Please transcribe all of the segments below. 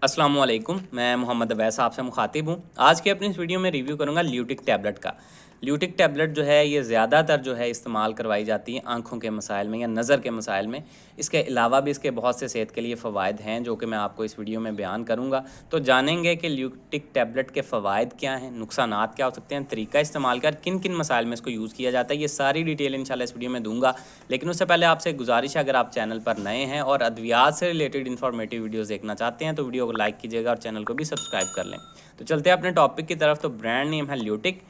अस्सलाम वालेकुम, मैं मोहम्मद अवैस आपसे मुखातिब हूँ। आज की अपनी इस वीडियो में रिव्यू करूँगा ल्यूटिक टैबलेट का। ल्यूटिक टैबलेट जो है ये ज़्यादातर जो है इस्तेमाल करवाई जाती है आँखों के मसाइल में या नज़र के मसाइल में। इसके अलावा भी इसके बहुत से सेहत के लिए फ़वाइद हैं जो कि मैं आपको इस वीडियो में बयान करूँगा। तो जानेंगे कि ल्यूटिक टैबलेट के फ़वाइद क्या हैं, नुकसानात क्या हो सकते हैं, तरीका इस्तेमाल का, किन-किन मसाइल में इसको यूज़ किया जाता है, ये सारी डिटेल इंशाल्लाह इस वीडियो में दूँगा। लेकिन उससे पहले आपसे एक गुज़ारिश है, अगर आप चैनल पर नए हैं और अद्वियात से रिलेटेड इन्फॉर्मेटिव वीडियोज़ देखना चाहते हैं तो वीडियो को लाइक कीजिएगा और चैनल को भी सब्सक्राइब कर लें। तो चलते हैं अपने टॉपिक की तरफ। तो ब्रांड नेम है ल्यूटिक।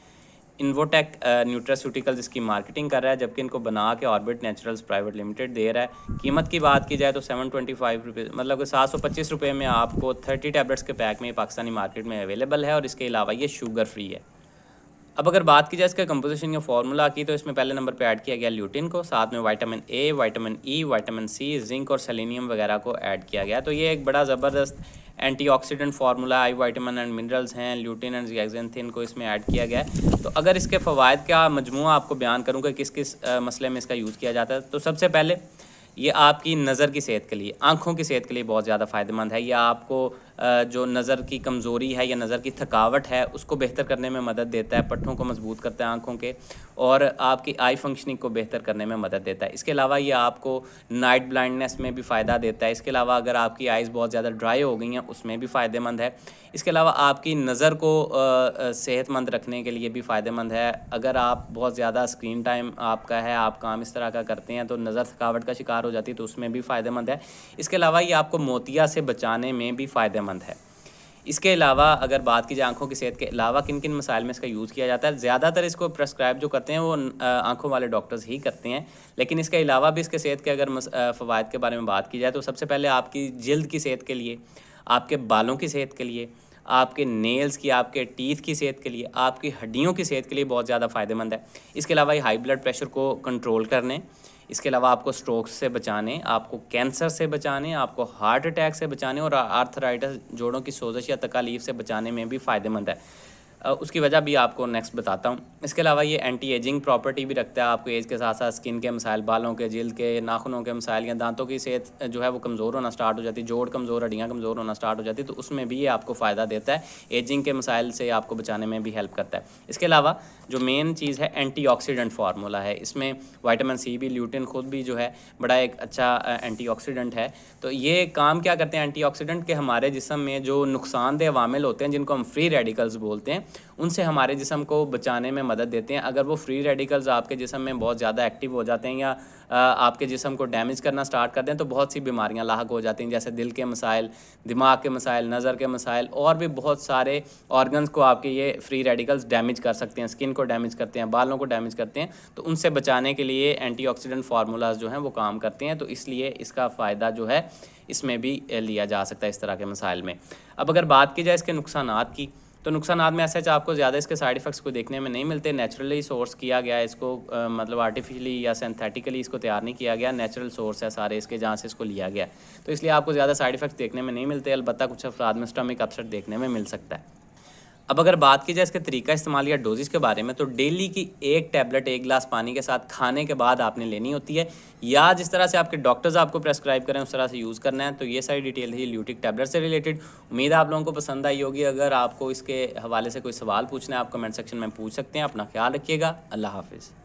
इन्वोटेक न्यूट्रास्यूटिकल्स इसकी मार्केटिंग कर रहा है, जबकि इनको बना के ऑर्बिट नेचुरल्स प्राइवेट लिमिटेड दे रहा है। कीमत की बात की जाए तो 725 रुपये, मतलब कि 725 रुपये में आपको 30 टैबलेट्स के पैक में पाकिस्तानी मार्केट में अवेलेबल है और इसके अलावा ये शुगर फ्री है। अब अगर बात की जाए इसके कंपोजिशन या फार्मूला की, तो इसमें पहले नंबर पे ऐड किया गया ल्यूटिन को, साथ में vitamin A, vitamin E, vitamin C, zinc और सेलेनियम वगैरह को ऐड किया गया। तो ये एक बड़ा ज़बरदस्त antioxidant formula, I vitamin and minerals हैं, ल्यूटिन एंड ज़ियाक्सिंथिन को इसमें ऐड किया गया है। तो अगर इसके फ़वाइद का मजमूआ आपको बयान करूँ कि किस किस मसले में इसका यूज़ किया जाता है, तो सबसे पहले ये आपकी नज़र की सेहत के लिए, आँखों की सेहत के लिए बहुत ज़्यादा फ़ायदेमंद है। यह आपको जो नज़र की कमज़ोरी है या नज़र की थकावट है उसको बेहतर करने में मदद देता है, पट्टों को मजबूत करता है आँखों के, और आपकी आई फंक्शनिंग को बेहतर करने में मदद देता है। इसके अलावा ये आपको नाइट ब्लाइंडनेस में भी फ़ायदा देता है। इसके अलावा अगर आपकी आइज़ बहुत ज़्यादा ड्राई हो गई हैं उसमें भी फ़ायदेमंद है। इसके अलावा आपकी नज़र को सेहतमंद रखने के लिए भी फ़ायदेमंद है। अगर आप बहुत ज़्यादा स्क्रीन टाइम आपका है, आप काम इस तरह का करते हैं तो नज़र थकावट का शिकार हो जाती है, तो उसमें भी फ़ायदेमंद है। इसके अलावा ये आपको मोतिया से बचाने में भी फ़ायदेमंद है। इसके अलावा अगर बात की जाए आँखों की सेहत के अलावा किन-किन मसाइल में इसका यूज़ किया जाता है, ज़्यादातर इसको प्रेस्क्राइब जो करते हैं वो आँखों वाले डॉक्टर्स ही करते हैं। लेकिन इसके अलावा भी इसके सेहत के अगर फ़वाइद के बारे में बात की जाए तो सबसे पहले आपकी जिल्द की सेहत के लिए, आपके बालों की सेहत के लिए, आपके नेल्स की, आपके टीथ की सेहत के लिए, आपकी हड्डियों की सेहत के लिए बहुत ज़्यादा फ़ायदेमंद है। इसके अलावा ये हाई ब्लड प्रेशर को कंट्रोल करने, इसके अलावा आपको स्ट्रोक से बचाने, आपको कैंसर से बचाने, आपको हार्ट अटैक से बचाने और आर्थराइटिस, जोड़ों की सोजश या तकालीफ से बचाने में भी फ़ायदेमंद है। उसकी वजह भी आपको नेक्स्ट बताता हूँ। इसके अलावा ये एंटी एजिंग प्रॉपर्टी भी रखता है, आपको एज के साथ साथ स्किन के मसाइल, बालों के, जिल्द के, नाखूनों के मसाइल या दांतों की सेहत जो है वो कमज़ोर होना स्टार्ट हो जाती है, जोड़ कमज़ोर, हड्डियाँ कमज़ोर होना स्टार्ट हो जाती है, तो उसमें भी ये आपको फ़ायदा देता है। एजिंग के मसाइल से आपको बचाने में भी हेल्प करता है। इसके अलावा जो मेन चीज़ है एंटीऑक्सीडेंट फार्मूला है, इसमें विटामिन सी भी, ल्यूटिन खुद भी जो है बड़ा एक अच्छा एंटीऑक्सीडेंट है। तो ये काम क्या करते हैं एंटीऑक्सीडेंट, के हमारे जिस्म में जो नुकसानदेह अवामिल होते हैं जिनको हम फ्री रेडिकल्स बोलते हैं, उनसे हमारे जिस्म को बचाने में मदद देते हैं। अगर वो फ्री रेडिकल्स आपके जिस्म में बहुत ज़्यादा एक्टिव हो जाते हैं या आपके जिस्म को डैमेज करना स्टार्ट कर दें तो बहुत सी बीमारियां लाहक हो जाती हैं, जैसे दिल के मसाइल, दिमाग के मसाइल, नज़र के मसाइल, और भी बहुत सारे ऑर्गन्स को आपके ये फ्री रेडिकल्स डैमेज कर सकते हैं, स्किन को डैमेज करते हैं, बालों को डैमेज करते हैं। तो उनसे बचाने के लिए एंटीऑक्सीडेंट फार्मूलाज जो हैं वो काम करते हैं, तो इसलिए इसका फ़ायदा जो है इसमें भी लिया जा सकता है इस तरह के मसाइल में। अब अगर बात की जाए इसके नुकसानात की, तो नुकसानात में ऐसे आपको ज़्यादा इसके साइड इफ़ेक्ट्स को देखने में नहीं मिलते। नेचुरली सोर्स किया गया है इसको, मतलब आर्टिफिशियली या सिंथेटिकली इसको तैयार नहीं किया गया, नेचुरल सोर्स है सारे इसके जहाँ से इसको लिया गया, तो इसलिए आपको ज़्यादा साइड इफ़ेक्ट्स देखने में नहीं मिलते। अलबत्ता कुछ अफराद में स्टमक अपसेट देखने में मिल सकता है। अब अगर बात की जाए इसके तरीका इस्तेमाल या डोजेस के बारे में, तो डेली की एक टैबलेट 1 गिलास पानी के साथ खाने के बाद आपने लेनी होती है, या जिस तरह से आपके डॉक्टर्स आपको प्रेस्क्राइब करें उस तरह से यूज़ करना है। तो ये सारी डिटेल थी ल्यूटिक टैबलेट से रिलेटेड। उम्मीद है आप लोगों को पसंद आई होगी। अगर आपको इसके हवाले से कोई सवाल पूछना है आप कमेंट सेक्शन में पूछ सकते हैं। अपना ख्याल रखिएगा। अल्लाह हाफिज़।